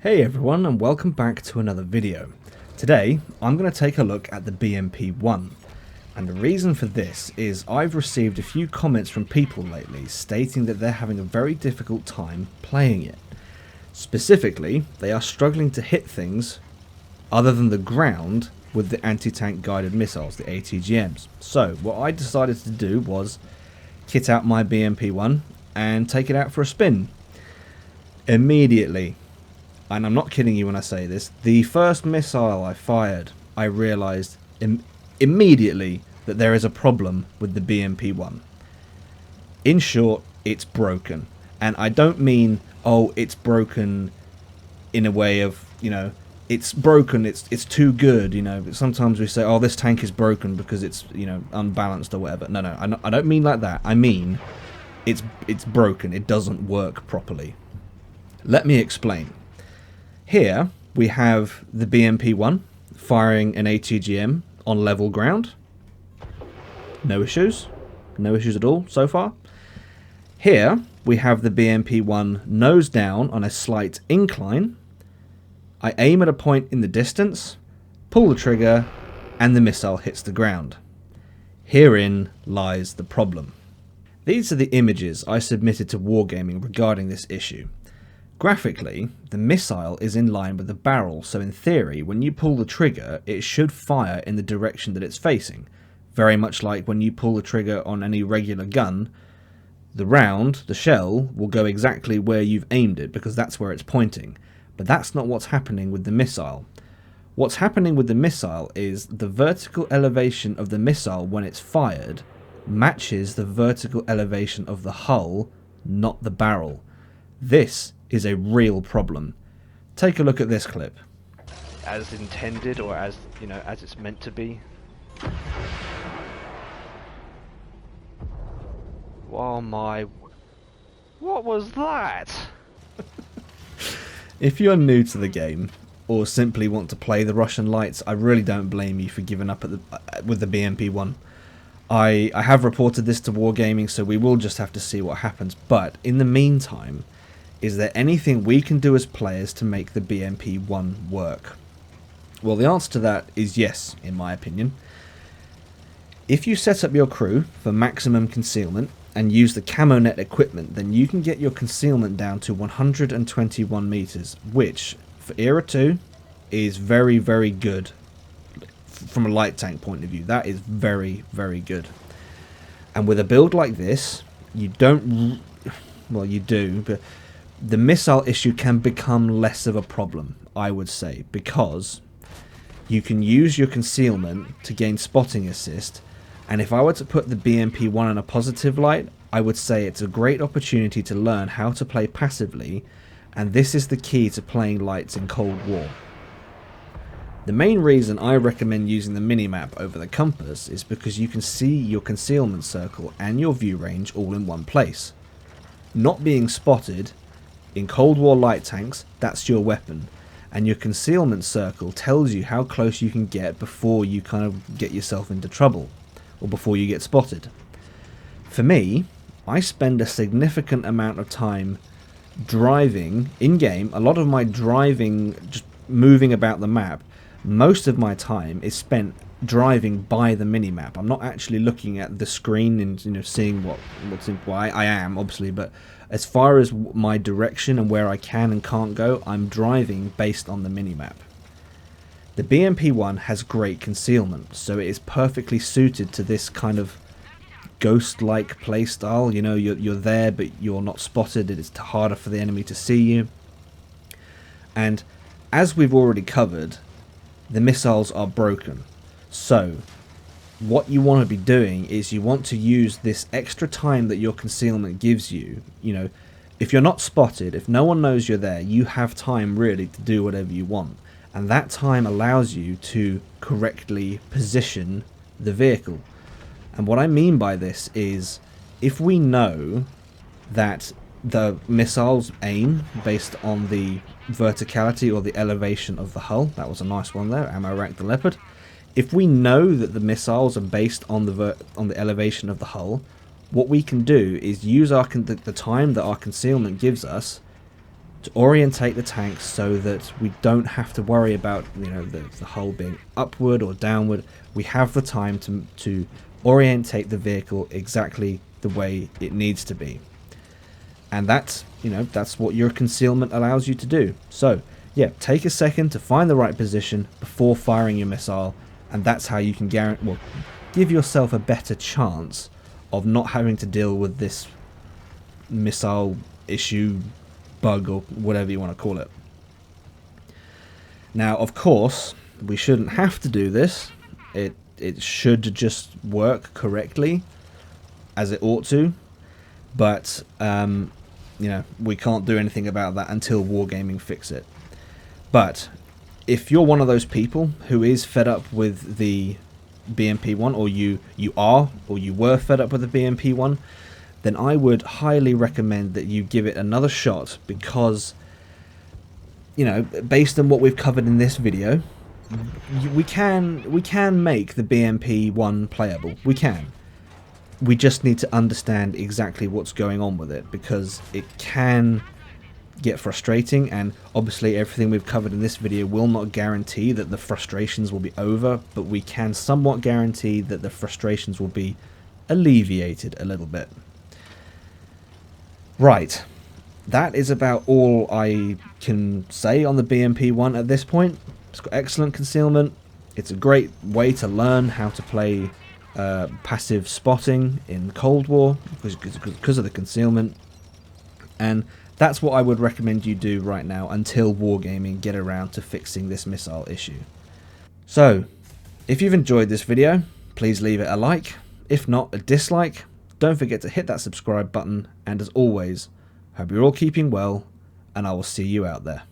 Hey everyone, and welcome back to another video. Today I'm going to take a look at the BMP-1, and the reason for this is I've received a few comments from people lately stating that they're having a very difficult time playing it. Specifically, they are struggling to hit things other than the ground with the anti-tank guided missiles, the ATGMs. So what I decided to do was kit out my BMP-1 and take it out for a spin. Immediately, and I'm not kidding you when I say this, the first missile I fired, I realised immediately that there is a problem with the BMP-1. In short, it's broken. And I don't mean, oh, it's broken in a way of, it's broken, it's too good, But sometimes we say, oh, this tank is broken because it's, unbalanced or whatever. No, I don't mean like that. I mean, it's broken. It doesn't work properly. Let me explain. Here we have the BMP-1 firing an ATGM on level ground. No issues. No issues at all so far. Here we have the BMP-1 nose down on a slight incline. I aim at a point in the distance, pull the trigger, and the missile hits the ground. Herein lies the problem. These are the images I submitted to Wargaming regarding this issue. Graphically, the missile is in line with the barrel, so in theory, when you pull the trigger, it should fire in the direction that it's facing. Very much like when you pull the trigger on any regular gun, the round, the shell, will go exactly where you've aimed it, because that's where it's pointing. But that's not what's happening with the missile. What's happening with the missile is the vertical elevation of the missile when it's fired matches the vertical elevation of the hull, not the barrel. This is a real problem. Take a look at this clip. As intended, or as as it's meant to be. Oh my, what was that? If you're new to the game, or simply want to play the Russian lights, I really don't blame you for giving up with the BMP-1. I have reported this to Wargaming, so we will just have to see what happens. But in the meantime, is there anything we can do as players to make the BMP-1 work? Well, the answer to that is yes, in my opinion. If you set up your crew for maximum concealment and use the camo net equipment, then you can get your concealment down to 121 meters, which for Era 2 is very, very good from a light tank point of view. That is very, very good. And with a build like this, you don't, well, you do, but the missile issue can become less of a problem, I would say, because you can use your concealment to gain spotting assist, and if I were to put the BMP-1 in a positive light, I would say it's a great opportunity to learn how to play passively, and this is the key to playing lights in Cold War. The main reason I recommend using the minimap over the compass is because you can see your concealment circle and your view range all in one place. Not being spotted in Cold War light tanks, that's your weapon, and your concealment circle tells you how close you can get before you kind of get yourself into trouble, or before you get spotted. For me, I spend a significant amount of time driving in-game. A lot of my driving, just moving about the map, most of my time is spent driving by the minimap. I'm not actually looking at the screen and seeing what's in. Well, I am obviously, but as far as my direction and where I can and can't go, I'm driving based on the minimap. The BMP-1 has great concealment, so it is perfectly suited to this kind of ghost-like playstyle. You're there, but you're not spotted. It is harder for the enemy to see you. And as we've already covered, the missiles are broken. So what you want to be doing is you want to use this extra time that your concealment gives you. If you're not spotted, if no one knows you're there, you have time really to do whatever you want. And that time allows you to correctly position the vehicle. And what I mean by this is, if we know that the missiles aim based on the verticality or the elevation of the hull, that was a nice one there, Ammo Rack the Leopard. If we know that the missiles are based on the elevation of the hull, what we can do is use the time that our concealment gives us to orientate the tank so that we don't have to worry about, you know, the hull being upward or downward. We have the time to orientate the vehicle exactly the way it needs to be. And that's, you know, that's what your concealment allows you to do. So yeah, take a second to find the right position before firing your missile, and that's how you can give yourself a better chance of not having to deal with this missile issue, bug, or whatever you want to call it. Now, of course, we shouldn't have to do this. It should just work correctly, as it ought to. But you know, we can't do anything about that until Wargaming fix it. But if you're one of those people who is fed up with the BMP1, or you were fed up with the BMP1, then I would highly recommend that you give it another shot, because, you know, based on what we've covered in this video, we can make the BMP1 playable. We can. We just need to understand exactly what's going on with it, because it can get frustrating, and obviously everything we've covered in this video will not guarantee that the frustrations will be over, but we can somewhat guarantee that the frustrations will be alleviated a little bit. Right, that is about all I can say on the BMP-1 at this point. It's got excellent concealment. It's a great way to learn how to play passive spotting in Cold War because of the concealment, and that's what I would recommend you do right now until Wargaming get around to fixing this missile issue. So, if you've enjoyed this video, please leave it a like. If not, a dislike. Don't forget to hit that subscribe button, and as always, hope you're all keeping well, and I will see you out there.